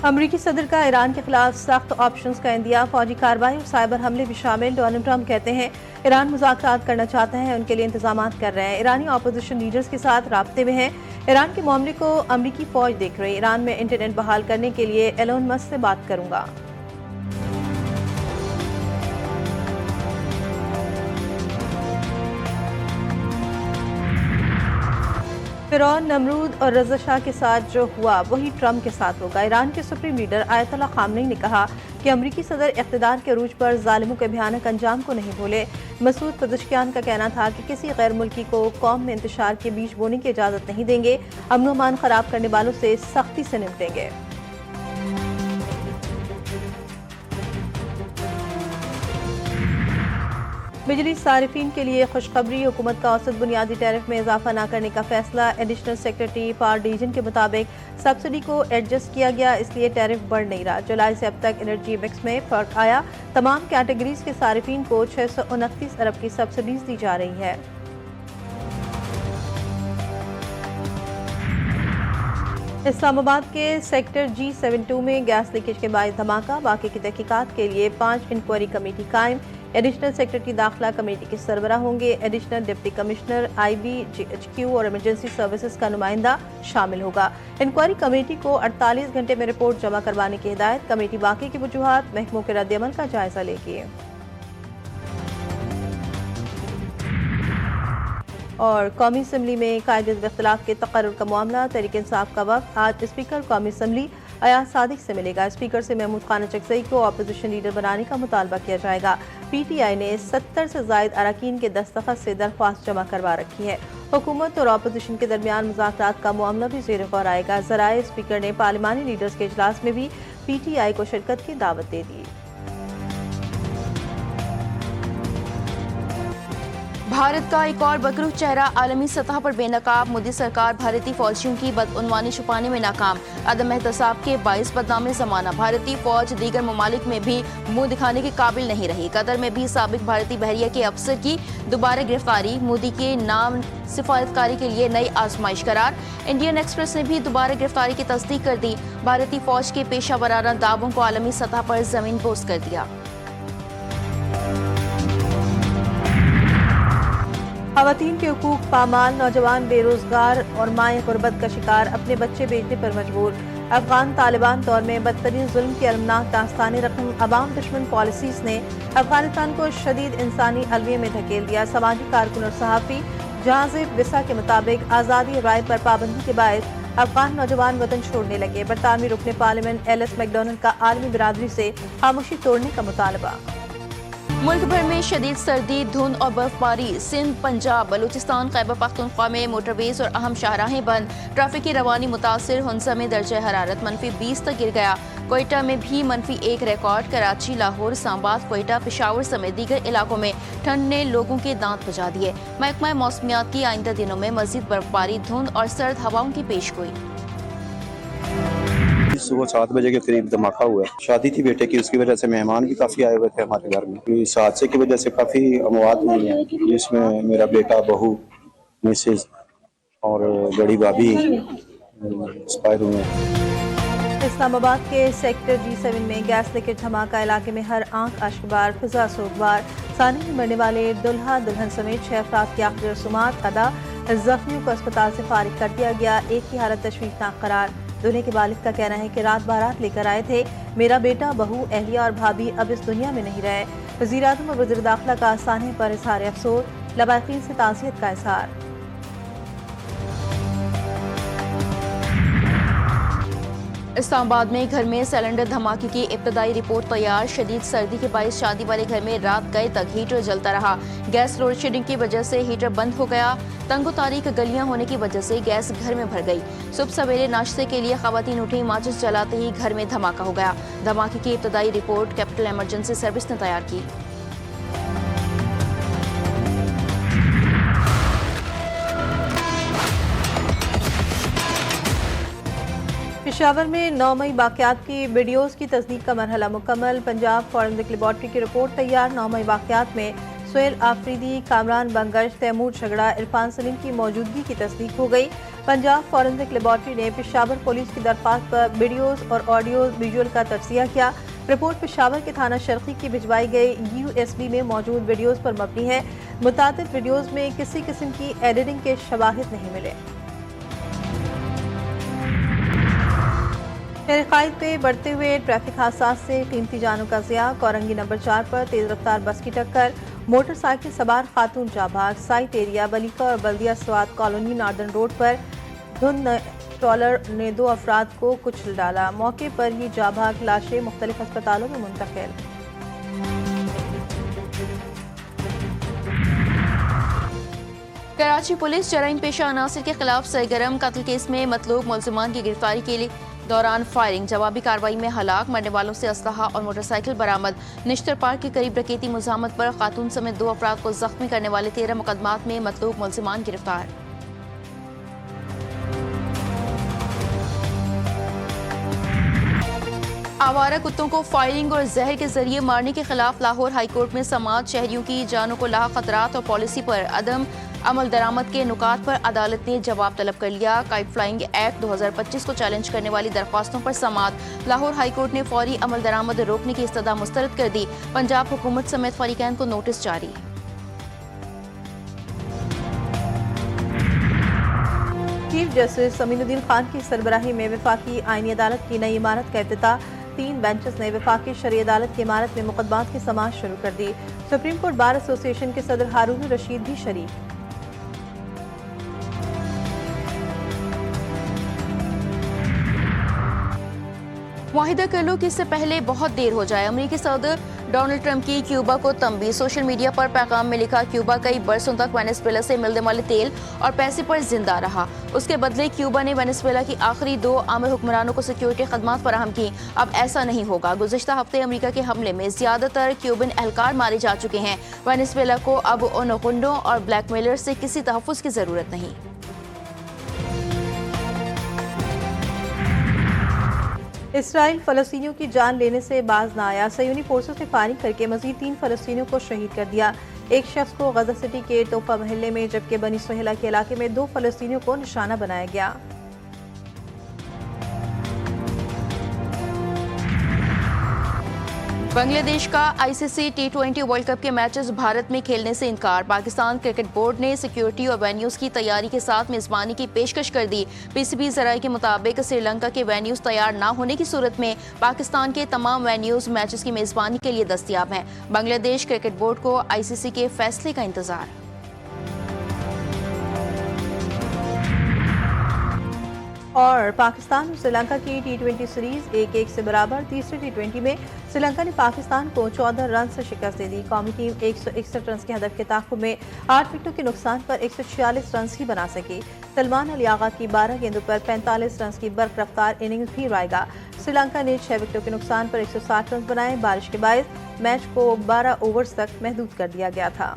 अमरीकी सदर का ईरान के खिलाफ सख्त ऑप्शंस का इंदिया, फौजी कार्रवाई और साइबर हमले भी शामिल। डोनाल्ड ट्रंप कहते हैं ईरान मुज़ाकरात करना चाहता है, उनके लिए इंतजाम कर रहे हैं। ईरानी अपोजिशन लीडर्स के साथ राब्ते में हैं। ईरान के मामले को अमरीकी फौज देख रही। ईरान में इंटरनेट बहाल करने के लिए एलोन मस्क से बात करूंगा। फिरौन, नमरूद और रज़ा शाह के साथ जो हुआ वही ट्रंप के साथ होगा। ईरान के सुप्रीम लीडर आयतुल्लाह खामनेई ने कहा कि अमरीकी सदर इक़्तिदार के अरूज पर जालिमों के भयानक अंजाम को नहीं भूले। मसूद पज़ेश्कियान का कहना था कि किसी गैर मुल्की को कौम में इंतशार के बीज बोने की इजाज़त नहीं देंगे, अमन व अमान खराब करने वालों से सख्ती से निपटेंगे। बिजली सारिफिन के लिए खुशखबरी, हुकूमत का औसत बुनियादी टैरिफ में इजाफा न करने का फैसला। एडिशनल सेक्रेटरी पावर डिवीजन के मुताबिक सब्सिडी को एडजस्ट किया गया, इसलिए टैरिफ बढ़ नहीं रहा। जुलाई से अब तक एनर्जी मिक्स में फर्क आया। तमाम कैटेगरीज के सारिफिन को 629 अरब की सब्सिडीज दी जा रही है। इस्लामाबाद के सेक्टर G72 में गैस लीकेज के बाद धमाका, बाकी की तहकीकात के लिए 5 इंक्वायरी कमेटी कायम। एडिशनल सेक्रेटरी दाखिला कमेटी के सरबराह होंगे। एडिशनल डिप्टी कमिश्नर IBGHQ और इमरजेंसी सर्विसेज का नुमाइंदा शामिल होगा। इंक्वायरी कमेटी को 48 घंटे में रिपोर्ट जमा करवाने की हिदायत। कमेटी बाकी की वजूहात, महकमों के रद्दअमल का जायजा लेगी। और कौमी असम्बली में कायदे इख्तिलाफ के तकर्रुर का मामला, तहरीक इंसाफ का वक्त आज स्पीकर कौमी असम्बली अयाज सादिक से मिलेगा। स्पीकर से महमूद खान अचकज़ई को अपोजिशन लीडर बनाने का मुतालबा किया जाएगा। PTI ने 70 से ज़ायद अरकान के दस्तखत से दरख्वास्त जमा करवा रखी है। हुकूमत और अपोजिशन के दरमियान मुज़ाकरात का मामला भी ज़ेर गौर आएगा। ज़राए स्पीकर ने पार्लिमानी लीडर्स के इजलास में भी PTI को शिरकत की दावत दे दी। भारत का एक और बकरूह चेहरा आलमी सतह पर बेनकाब। मोदी सरकार भारतीय फौजियों की बदउनवानी छुपाने में नाकाम। अदम एहतसाब के बाइस बदनाम जमाना। भारतीय फौज दीगर ममालिक में भी मुंह दिखाने के काबिल नहीं रही। कतर में भी साबिक भारतीय बहरिया के अफसर की दोबारा गिरफ्तारी। मोदी के नाम सिफारतकारी के लिए नई आजमाइश करार। इंडियन एक्सप्रेस ने भी दोबारा गिरफ्तारी की तस्दीक कर दी। भारतीय फौज के पेशा वराना दावों को आलमी सतह पर जमीन पोस्त कर दिया। ख़वातीन के हुकूक पामाल, नौजवान बेरोजगार और माए गुर्बत का शिकार, अपने बच्चे बेचने पर मजबूर। अफगान तालिबान दौर में बदतरीन जुल्म की अलमनाक दास्तानी रकम, अवाम दुश्मन पॉलिसीज ने अफगानिस्तान को शदीद इंसानी अलविये में धकेल दिया। समाजी कारकुन और सहाफ़ी जहाज़िब विसा के मुताबिक आज़ादी राय पर पाबंदी के बायस अफगान नौजवान वतन छोड़ने लगे। बरतानवी रुकने पार्लियामेंट LS मैकडोनल्ड का आलमी बिरादरी से खामोशी तोड़ने का मुतालबा। मुल्क भर में शदीद सर्दी, धुंध और बर्फबारी। सिंध, पंजाब, बलूचिस्तान, खैबर पख्तूनख्वा में मोटरवेज और अहम शाहराहें बंद। ट्रैफिक की रवानी मुतासिर। हुंसा में दर्जा हरारत -20 तक गिर गया। कोयटा में भी -1 रिकॉर्ड। कराची, लाहौर, इस्लामाबाद, कोयटा, पेशावर समेत दीगर इलाकों में ठंड ने लोगों के दांत बजा दिए। महकमा मौसमियात की आइंदा दिनों में मजीद बर्फबारी, धुंध और सर्द हवाओं की पेशगोई। सुबह 7 बजे के करीब धमाका हुआ। शादी थी बेटे की, उसकी वजह से मेहमान भी काफी आए हुए थे हमारे घर में। इस हादसे की वजह से काफी अमवात हुई है, जिसमें मेरा बेटा, बहू, मिसेज और बड़ी भाभी एक्सपायर हुए हैं। इस्लामाबाद के सेक्टर G7 में गैस लीकेज धमाका, इलाके में हर आंख अश्कबार, फिजा सोगवार। सानी में मरने वाले दुल्हा दुल्हन समेत 6 अफराद की आखिरी रसूमात अदा। जख्मियों को अस्पताल से फारिग कर दिया गया। एक की हालत तशवीशनाक करार। दूल्हे के वालिद का कहना है कि रात बारात लेकर आए थे। मेरा बेटा, बहू, अहलिया और भाभी अब इस दुनिया में नहीं रहे। वज़ीर आज़म और वज़ीर दाखिला का साने पर इज़हार अफसोस। लवाकिन से ताज़ियत का इज़हार। इस्लामाबाद में घर में सिलेंडर धमाके की इब्तदाई रिपोर्ट तैयार। शदीद सर्दी के बायस शादी वाले घर में रात गए तक हीटर जलता रहा। गैस लोड शेडिंग की वजह से हीटर बंद हो गया। तंगो तारीख गलियां होने की वजह से गैस घर में भर गई। सुबह सवेरे नाश्ते के लिए खवातीन उठी, माचिस जलाते ही घर में धमाका हो गया। धमाके की इब्तदाई रिपोर्ट कैपिटल इमरजेंसी सर्विस ने तैयार की। पेशावर में 9 मई वाक़यात की वीडियोज़ की तस्दीक का मरहला मुकम्मल। पंजाब फॉरेंसिक लेबॉर्ट्री की रिपोर्ट तैयार। 9 मई वाक़यात में सोहेल आफरीदी, कामरान बंगश, तैमूर झगड़ा, इरफान सलीम की मौजूदगी की तस्दीक हो गई। पंजाब फॉरेंसिक लेबॉर्ट्री ने पेशावर पुलिस की दरख्वास्त पर वीडियोज और ऑडियो विजुअल का तज्जिया किया। रिपोर्ट पेशावर के थाना शर्की की भिजवाई गई USB में मौजूद वीडियोज पर मबनी है। मुतादिद वीडियोज में किसी किस्म की एडिटिंग के शवाहिद नहीं मिले। शहर पे बढ़ते हुए ट्रैफिक हादसा से कीमती जानों का ज़िया। कोरंगी नंबर 4 पर तेज रफ्तार बस की टक्कर, मोटरसाइकिल सवार खातून जाबाज। साइट एरिया बलीका और बल्दिया स्वाद कॉलोनी नॉर्दर्न रोड पर धुंध ट्रॉलर ने 2 अफराद को कुचल डाला। मौके पर ही जाबाज लाशें मुख्तलिफ अस्पतालों में मुंतकिल। कराची पुलिस जराइम पेशा अनासर के खिलाफ सरगर्म कत्ल केस में मतलूब मुलजिमान की गिरफ्तारी के लिए दौरान फायरिंग, जवाबी कार्रवाई में हलाक, मरने वालों से असलहा और मोटरसाइकिल बरामद। निश्तर पार्क के करीब डकैती मुज़ाहमत पर खातून समेत 2 अफराद को जख्मी करने वाले 13 मुकदमात में मतलूब मुलजिमान गिरफ्तार। आवारा कुत्तों को फायरिंग और जहर के जरिए मारने के खिलाफ लाहौर हाईकोर्ट में समाअत, शहरियों की जानों को लाक खतरात और पॉलिसी पर अदम अमल दरामद के नुकात पर अदालत ने जवाब तलब कर लिया। काइट फ्लाइंग एक्ट 2025 को चैलेंज करने वाली दरख्वास्तों पर समाअत। लाहौर हाईकोर्ट ने फौरी अमल दरामद रोकने की इस्तदा मुस्तरद कर दी। पंजाब हुकूमत समेत फरीकैन को नोटिस जारी। चीफ जस्टिस अमीनुद्दीन खान की सरबराही में वफाकी आईनी अदालत की नई इमारत का इफ्तिताह। 3 बेंचेस ने वफाकी शरई अदालत की इमारत में मुकदमात की समाअत शुरू कर दी। सुप्रीम कोर्ट बार एसोसिएशन के सदर हारून रशीद भी शरीक। मुआहिदा कर लो कि इससे पहले बहुत देर हो जाए। अमेरिकी सदर डोनाल्ड ट्रंप की क्यूबा को तंबी। सोशल मीडिया पर पैगाम में लिखा, क्यूबा कई बरसों तक वेनेजुएला से मिलने वाले तेल और पैसे पर जिंदा रहा। उसके बदले क्यूबा ने वेनेजुएला की आखिरी 2 आम हुक्मरानों को सिक्योरिटी खदमात फराहम की। अब ऐसा नहीं होगा। गुज़िश्ता हफ्ते अमेरिका के हमले में ज्यादातर क्यूबन एहलकार मारे जा चुके हैं। वेनेजुएला को अब उन गुंडों और ब्लैकमेलर से किसी तहफ़्फ़ुज़ की जरूरत नहीं। इसराइल फ़लस्तीनियों की जान लेने से बाज न आया। सयूनी फोर्सेस ने फायरिंग करके मजीद 3 फ़लस्तीनियों को शहीद कर दिया। एक शख्स को गजा सिटी के तोफा महल्ले में, जबकि बनी सुहेला के इलाके में 2 फ़लस्तीनियों को निशाना बनाया गया। बांग्लादेश का ICC T20 वर्ल्ड कप के मैचेस भारत में खेलने से इनकार। पाकिस्तान क्रिकेट बोर्ड ने सिक्योरिटी और वेन्यूज की तैयारी के साथ मेजबानी की पेशकश कर दी। PCB जराये के मुताबिक श्रीलंका के वेन्यूज तैयार न होने की सूरत में पाकिस्तान के तमाम वेन्यूज मैचेस की मेजबानी के लिए दस्तयाब हैं। बांग्लादेश क्रिकेट बोर्ड को ICC के फैसले का इंतजार। और पाकिस्तान और श्रीलंका की T20 सीरीज 1-1 से बराबर। तीसरे T20 में श्रीलंका ने पाकिस्तान को 14 रन से शिकस्त दे दी। कौमी टीम 161 रन के हदफ के ताक़ुब में 8 विकेटों के नुकसान पर 146 रन ही बना सकी। सलमान अली आगा की 12 गेंदों पर 45 रन की बर्क रफ्तार इनिंग्स भी रायगा। श्रीलंका ने 6 विकेटों के नुकसान पर 160 रन बनाए। बारिश के बायस मैच को 12 ओवर्स तक महदूद कर दिया गया था।